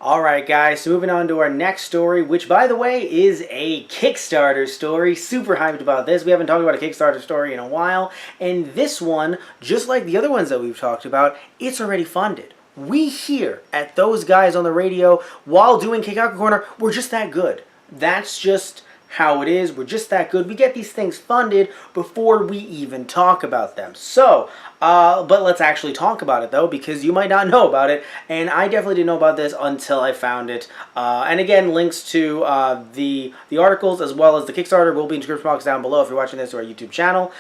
Alright guys, so moving on to our next story, which by the way is a Kickstarter story. Super hyped about this. We haven't talked about a Kickstarter story in a while, and this one, just like the other ones that we've talked about, it's already funded. We here at those guys on the radio while doing Keikaku Korner, we're just that good. That's just how it is. We're just that good. We get these things funded before we even talk about them. So, but let's actually talk about it though, because you might not know about it, and I definitely didn't know about this until I found it. And again, links to the articles as well as the Kickstarter will be in the description box down below if you're watching this to our YouTube channel.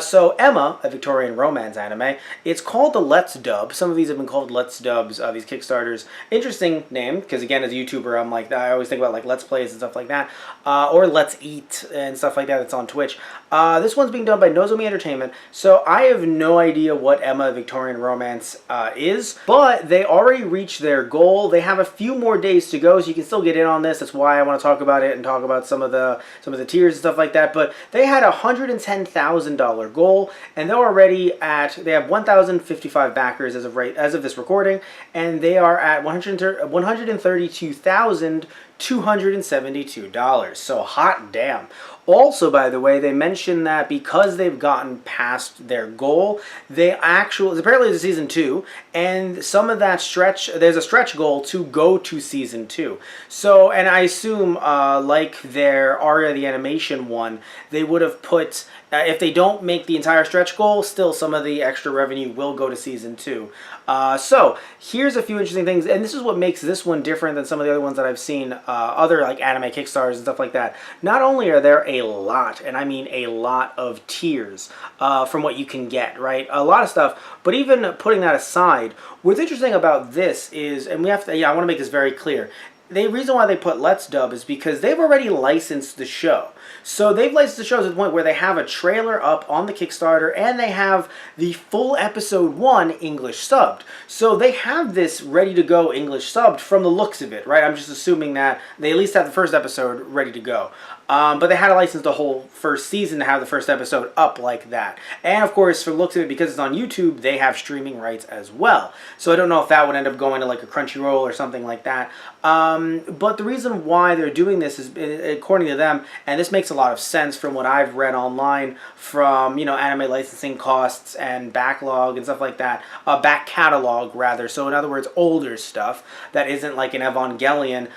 So Emma, a Victorian romance anime, it's called the Let's Dub. Some of these have been called Let's Dubs, these Kickstarters. Interesting name, because again, as a YouTuber, I'm like, I always think about like Let's Plays and stuff like that, or Let's Eat and stuff like that that's on Twitch. This one's being done by Nozomi Entertainment, so I have no idea what Emma Victorian Romance is, but they already reached their goal. They have a few more days to go, so you can still get in on this. That's why I want to talk about it and talk about some of the tiers and stuff like that. But they had a $110,000 goal, and they're already at, they have 1,055 backers as of this recording, and they are at $132,272. So hot damn. Also, by the way, they mentioned that because they've gotten past their goal, apparently it's season 2, and some of that there's a stretch goal to go to season 2. So, and I assume, like their Aria the Animation one, they would have put, if they don't make the entire stretch goal, still some of the extra revenue will go to season 2. So, here's a few interesting things, and this is what makes this one different than some of the other ones that I've seen, other like anime Kickstarters and stuff like that. Not only are there a lot, and I mean a lot of tiers from what you can get, right? A lot of stuff, but even putting that aside, what's interesting about this is, and we have to, I want to make this very clear, the reason why they put Let's Dub is because they've already licensed the show. So they've licensed the show to the point where they have a trailer up on the Kickstarter and they have the full episode 1 English subbed. So they have this ready to go English subbed from the looks of it, right? I'm just assuming that they at least have the first episode ready to go. But they had to license the whole first season to have the first episode up like that. And of course, for the looks of it, because it's on YouTube, they have streaming rights as well. So I don't know if that would end up going to like a Crunchyroll or something like that. But the reason why they're doing this is, according to them, and this makes a lot of sense from what I've read online from, you know, anime licensing costs and backlog and stuff like that, back catalog rather. So in other words, older stuff that isn't like an Evangelion,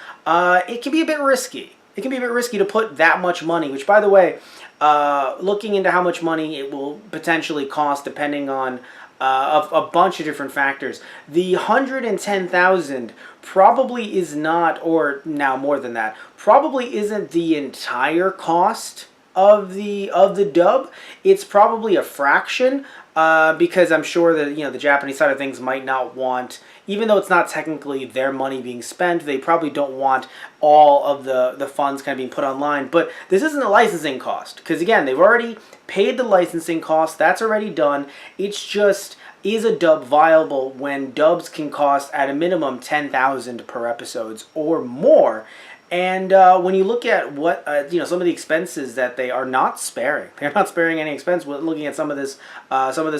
it can be a bit risky. It can be a bit risky to put that much money, which, by the way, looking into how much money it will potentially cost depending on a bunch of different factors. The $110,000 probably is not, or now more than that, probably isn't the entire cost of the dub. It's probably a fraction, because I'm sure that, you know, the Japanese side of things might not want, even though it's not technically their money being spent, they probably don't want all of the funds kind of being put online. But this isn't a licensing cost, because again, they've already paid the licensing cost. That's already done. It's just, is a dub viable when dubs can cost at a minimum $10,000 per episodes or more? And when you look at what, you know, some of the expenses that they are not sparing, they're not sparing any expense. Looking at some of this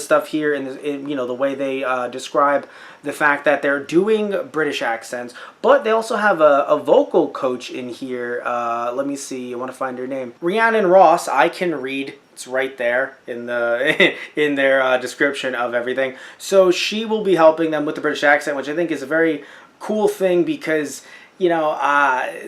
stuff here, in you know, the way they describe the fact that they're doing British accents, but they also have a vocal coach in here. Let me see, I want to find her name, Rhiannon Ross. I can read. It's right there in the in their description of everything. So she will be helping them with the British accent, which I think is a very cool thing because, you know,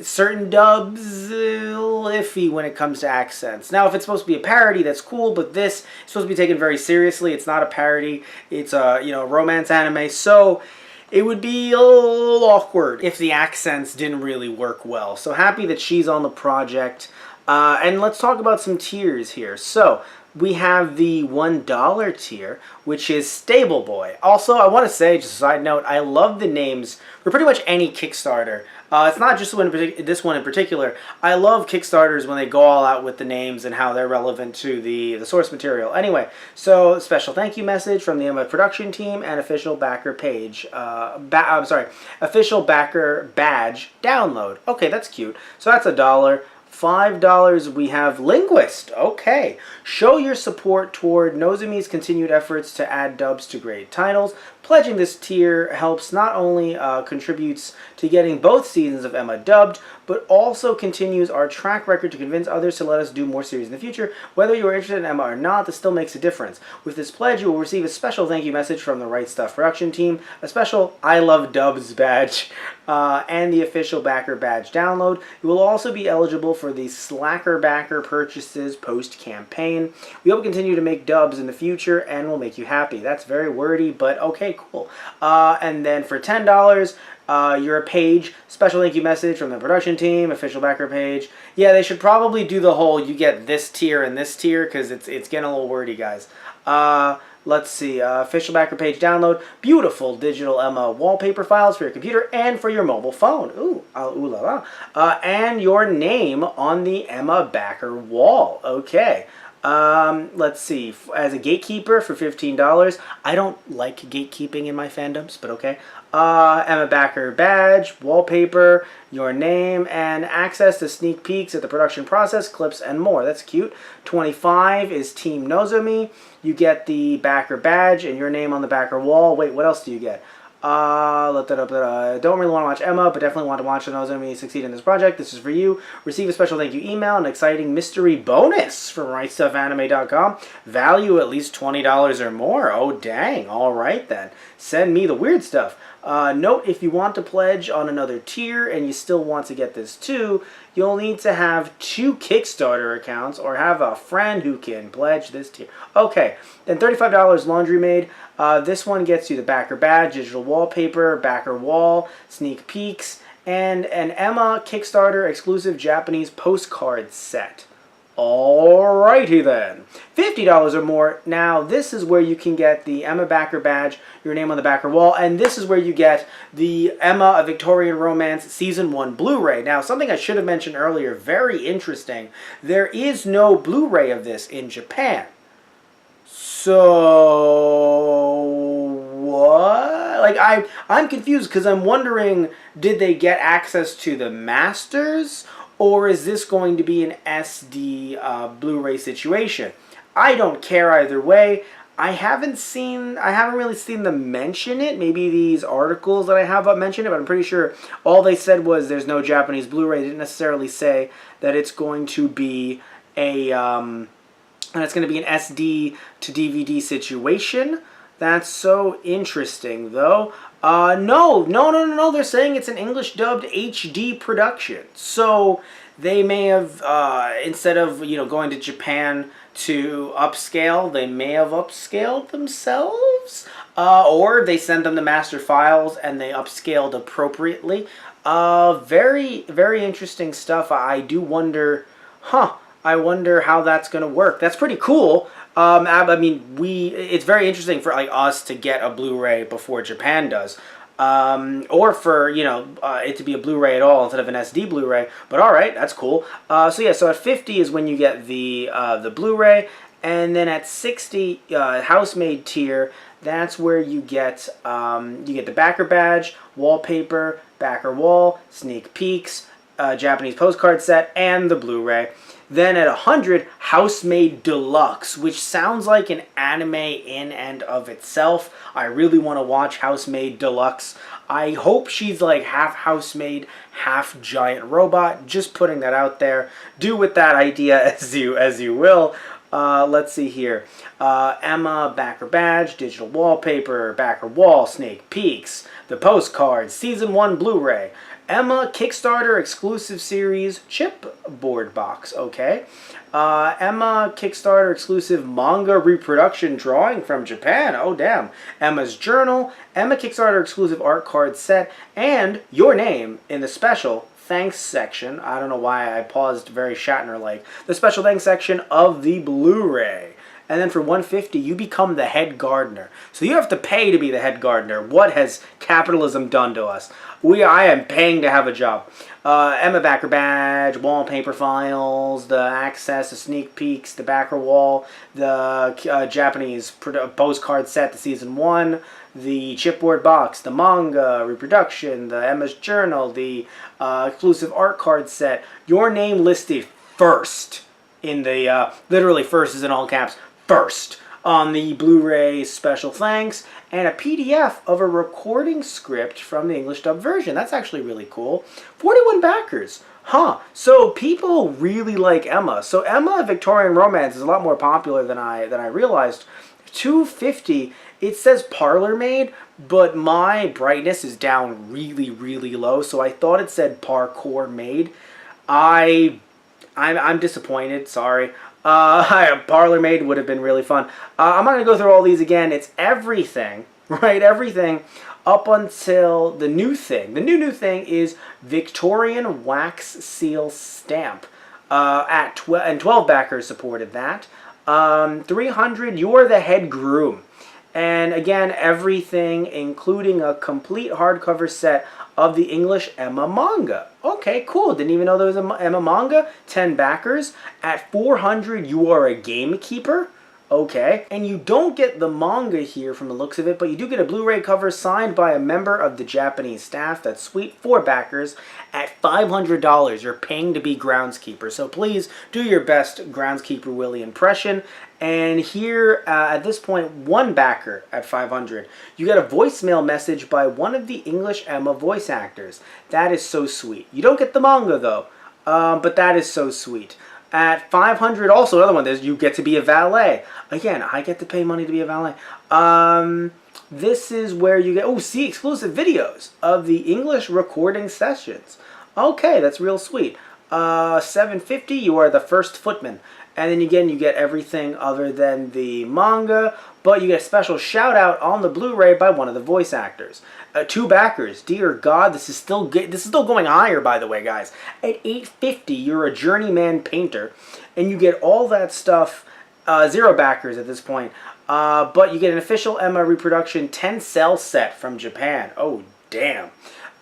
certain dubs iffy when it comes to accents. Now, if it's supposed to be a parody, that's cool, but this is supposed to be taken very seriously. It's not a parody. It's a, you know, romance anime, so it would be a little awkward if the accents didn't really work well. So happy that she's on the project. And let's talk about some tiers here. So we have the $1 tier, which is Stable Boy. Also, I want to say, just a side note, I love the names for pretty much any Kickstarter. It's not just this one in particular. I love Kickstarters when they go all out with the names and how they're relevant to the source material. Anyway, so special thank you message from the Emma production team and official backer page. Official backer badge download. Okay, that's cute. So that's $1. $5 we have Linguist. Okay. Show your support toward Nozomi's continued efforts to add dubs to great titles. Pledging this tier helps not only contributes to getting both seasons of Emma dubbed, but also continues our track record to convince others to let us do more series in the future. Whether you are interested in Emma or not, this still makes a difference. With this pledge, you will receive a special thank you message from the Right Stuff production team, a special I Love Dubs badge, and the official backer badge download. You will also be eligible for the Slacker backer purchases post-campaign. We hope to continue to make dubs in the future and will make you happy. That's very wordy, but okay, cool. And then for $10, you're a page, special thank you message from the production team, official backer page. Yeah, they should probably do the whole you get this tier and this tier because it's getting a little wordy, guys. Let's see, official backer page download, beautiful digital Emma wallpaper files for your computer and for your mobile phone. Ooh, ooh la la. And your name on the Emma backer wall. Okay. Let's see, as a gatekeeper for $15. I don't like gatekeeping in my fandoms, but okay. Emma Backer badge, wallpaper, your name, and access to sneak peeks at the production process, clips, and more. That's cute. 25 is Team Nozomi. You get the backer badge and your name on the backer wall. Wait, what else do you get? Don't really want to watch Emma, but definitely want to watch Nozomi succeed in this project. This is for you. Receive a special thank you email, an exciting mystery bonus from RightStuffAnime.com. Value at least $20 or more. Oh, dang. All right, then. Send me the weird stuff. Note, if you want to pledge on another tier and you still want to get this too, you'll need to have 2 Kickstarter accounts or have a friend who can pledge this tier. Okay, then $35 Laundry Maid. This one gets you the backer badge, digital wallpaper, backer wall, sneak peeks, and an Emma Kickstarter exclusive Japanese postcard set. Alrighty then. $50 or more. Now, this is where you can get the Emma Backer badge, your name on the backer wall, and this is where you get the Emma, A Victorian Romance Season 1 Blu-ray. Now, something I should have mentioned earlier, very interesting. There is no Blu-ray of this in Japan. So, what? Like, I'm confused because I'm wondering, did they get access to the masters? Or is this going to be an SD Blu-ray situation? I don't care either way. I haven't really seen them mention it. Maybe these articles that I have up mention it, but I'm pretty sure all they said was there's no Japanese Blu-ray. They didn't necessarily say that it's going to be an SD to DVD situation. That's so interesting, though. No. They're saying it's an English dubbed HD production. So they may have, instead of, going to Japan to upscale, they may have upscaled themselves. Or they sent them the master files and they upscaled appropriately. Very, very interesting stuff. I do wonder, I wonder how that's going to work. That's pretty cool. I mean, it's very interesting for us to get a Blu-ray before Japan does. Or for, it to be a Blu-ray at all instead of an SD Blu-ray. But alright, that's cool. So at 50 is when you get the Blu-ray. And then at 60, house-made tier, that's where you get the backer badge, wallpaper, backer wall, sneak peeks, Japanese postcard set, and the Blu-ray. Then at 100, House-Made Deluxe, which sounds like an anime in and of itself. I really want to watch House-Made Deluxe. I hope she's like half house-made, half giant robot. Just putting that out there. Do with that idea as you will. Let's see here. Emma Backer badge, digital wallpaper, backer wall, sneak peeks, the postcard, Season 1 Blu-ray. Emma Kickstarter exclusive series chipboard box, okay. Emma Kickstarter exclusive manga reproduction drawing from Japan, oh damn. Emma's journal, Emma Kickstarter exclusive art card set, and your name in the special thanks section. I don't know why I paused very Shatner-like. The special thanks section of the Blu-ray. And then for $150, you become the head gardener. So you have to pay to be the head gardener. What has capitalism done to us? I am paying to have a job. Emma Backer badge, wallpaper files, the access, the sneak peeks, the backer wall, the Japanese postcard set, the Season 1, the chipboard box, the manga reproduction, the Emma's journal, the exclusive art card set. Your name listed first in the, literally first is in all caps, first. on the Blu-ray special thanks, and a PDF of a recording script from the English dub version. That's actually really cool. 41 backers. Huh. So people really like Emma. So Emma Victorian Romance is a lot more popular than I realized. 250. It says parlor made, but my brightness is down really, really low, so I thought it said parkour made. I'm disappointed. Sorry. Parlor made would have been really fun. I'm not gonna go through all these again. It's everything, right? Everything up until the new thing. The new thing is Victorian wax seal stamp. And 12 backers supported that. 300. You're the head groom. And again, everything, including a complete hardcover set of the English Emma manga. Okay, cool. Didn't even know there was an Emma manga. 10 backers. At 400, you are a gamekeeper. Okay. And you don't get the manga here from the looks of it, but you do get a Blu-ray cover signed by a member of the Japanese staff. That's sweet. 4 backers. At $500, you're paying to be groundskeeper. So please do your best Groundskeeper Willie impression. And here, at this point, 1 backer at 500. You get a voicemail message by one of the English Emma voice actors. That is so sweet. You don't get the manga, though, but that is so sweet. At 500, also another one, you get to be a valet. Again, I get to pay money to be a valet. This is where you get, see exclusive videos of the English recording sessions. Okay, that's real sweet. 750, you are the first footman. And then again, you get everything other than the manga, but you get a special shout out on the Blu-ray by one of the voice actors. 2 backers. Dear God, this is still going higher, by the way, guys. At 850, you're a journeyman painter, and you get all that stuff. 0 backers at this point, but you get an official Emma reproduction 10-cell set from Japan. Oh damn.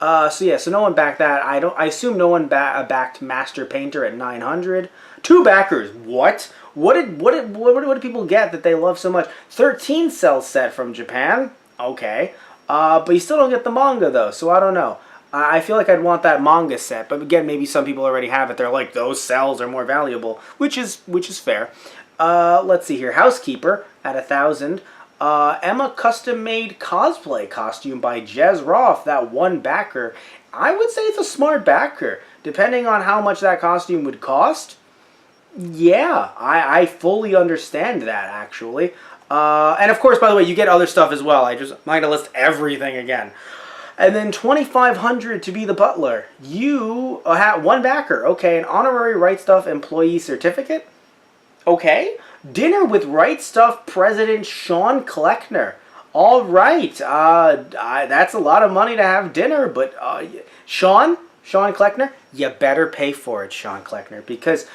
So no one backed that. I assume no one backed Master Painter at 900. 2 backers. What? What did people get that they love so much? 13-cell set from Japan. Okay. But you still don't get the manga though, so I don't know. I feel like I'd want that manga set, but again, maybe some people already have it. They're like, those cells are more valuable, which is fair. Let's see here. Housekeeper at 1,000. Emma custom-made cosplay costume by Jez Roth, that 1 backer. I would say it's a smart backer. Depending on how much that costume would cost, yeah, I fully understand that, actually. And of course, by the way, you get other stuff as well. I'm going to list everything again. And then 2,500 to be the butler. You have 1 backer. Okay, an honorary Right Stuff employee certificate. Okay. Dinner with Right Stuff President Sean Kleckner. All right. That's a lot of money to have dinner, but Sean Kleckner, you better pay for it, Sean Kleckner, because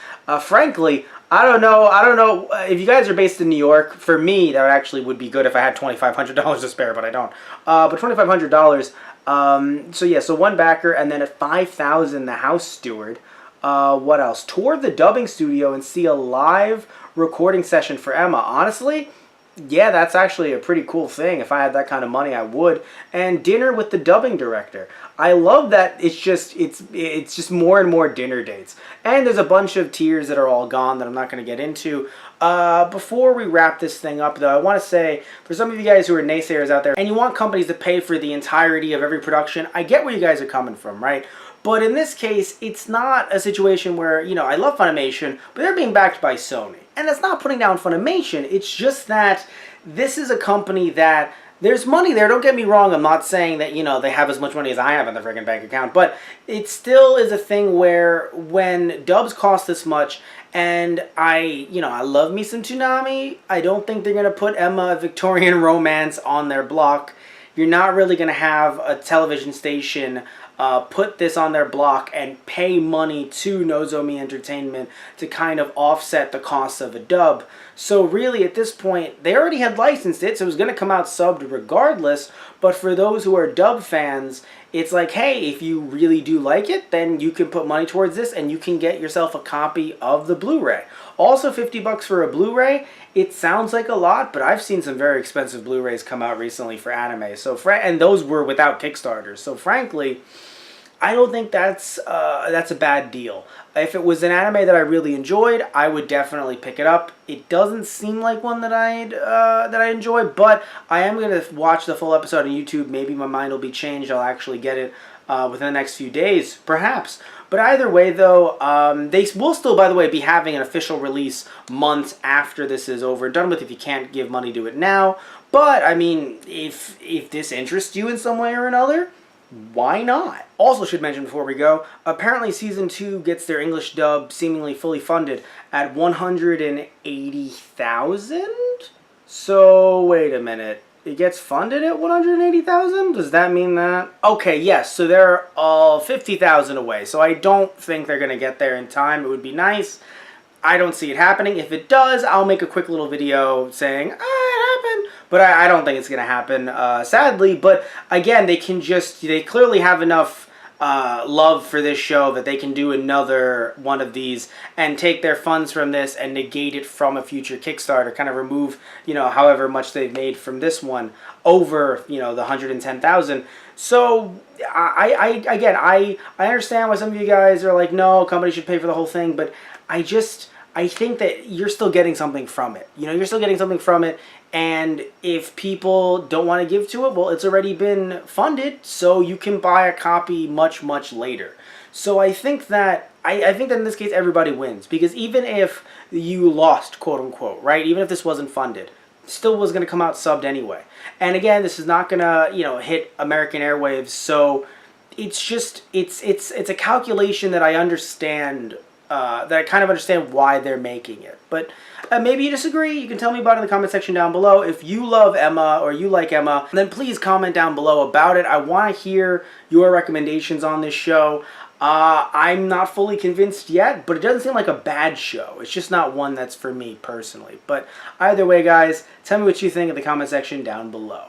frankly, I don't know if you guys are based in New York. For me, that actually would be good if I had $2,500 to spare, but I don't. But $2,500. So 1 backer, and then at 5,000, the house steward. What else? Tour the dubbing studio and see a live recording session for Emma. Honestly, yeah, that's actually a pretty cool thing. If I had that kind of money, I would. And dinner with the dubbing director. I love that it's just more and more dinner dates. And there's a bunch of tiers that are all gone that I'm not going to get into. Before we wrap this thing up, though, I want to say, for some of you guys who are naysayers out there, and you want companies to pay for the entirety of every production, I get where you guys are coming from, right? But in this case, it's not a situation where, I love Funimation, but they're being backed by Sony. And that's not putting down Funimation. It's just that this is a company that there's money there. Don't get me wrong. I'm not saying that, they have as much money as I have in the friggin' bank account. But it still is a thing where when dubs cost this much, and I love me some Toonami, I don't think they're going to put Emma Victorian Romance on their block. You're not really going to have a television station put this on their block and pay money to Nozomi Entertainment to kind of offset the costs of a dub. So really, at this point, they already had licensed it, so it was going to come out subbed regardless. But for those who are dub fans, it's like, hey, if you really do like it, then you can put money towards this and you can get yourself a copy of the Blu-ray. Also, $50 for a Blu-ray. It sounds like a lot, but I've seen some very expensive Blu-rays come out recently for anime. And those were without Kickstarter. So frankly, I don't think that's a bad deal. If it was an anime that I really enjoyed, I would definitely pick it up. It doesn't seem like one that I enjoy, but I am gonna watch the full episode on YouTube. Maybe my mind will be changed. I'll actually get it within the next few days, perhaps. But either way, though, they will still, by the way, be having an official release months after this is over and done with. If you can't give money to it now, but I mean, if this interests you in some way or another, why not? Also should mention before we go, apparently season 2 gets their English dub seemingly fully funded at 180,000? So, wait a minute. It gets funded at 180,000? Does that mean that? Okay, yes, so they're 50,000 away. So I don't think they're going to get there in time. It would be nice. I don't see it happening. If it does, I'll make a quick little video saying, it happened. But I don't think it's going to happen, sadly. But again, they clearly have enough love for this show that they can do another one of these and take their funds from this and negate it from a future Kickstarter, kind of remove, however much they've made from this one over, the 110,000. So I understand why some of you guys are like, no, company should pay for the whole thing, but I think that you're still getting something from it. You're still getting something from it, and if people don't want to give to it, well, it's already been funded, so you can buy a copy much, much later. So I think that in this case everybody wins, because even if you lost, quote unquote, right? Even if this wasn't funded, still was going to come out subbed anyway. And again, this is not going to, hit American airwaves, so it's just it's a calculation that I understand. That I kind of understand why they're making it. But maybe you disagree. You can tell me about it in the comment section down below. If you love Emma or you like Emma, then please comment down below about it. I want to hear your recommendations on this show. I'm not fully convinced yet, but it doesn't seem like a bad show. It's just not one that's for me personally. But either way, guys, tell me what you think in the comment section down below.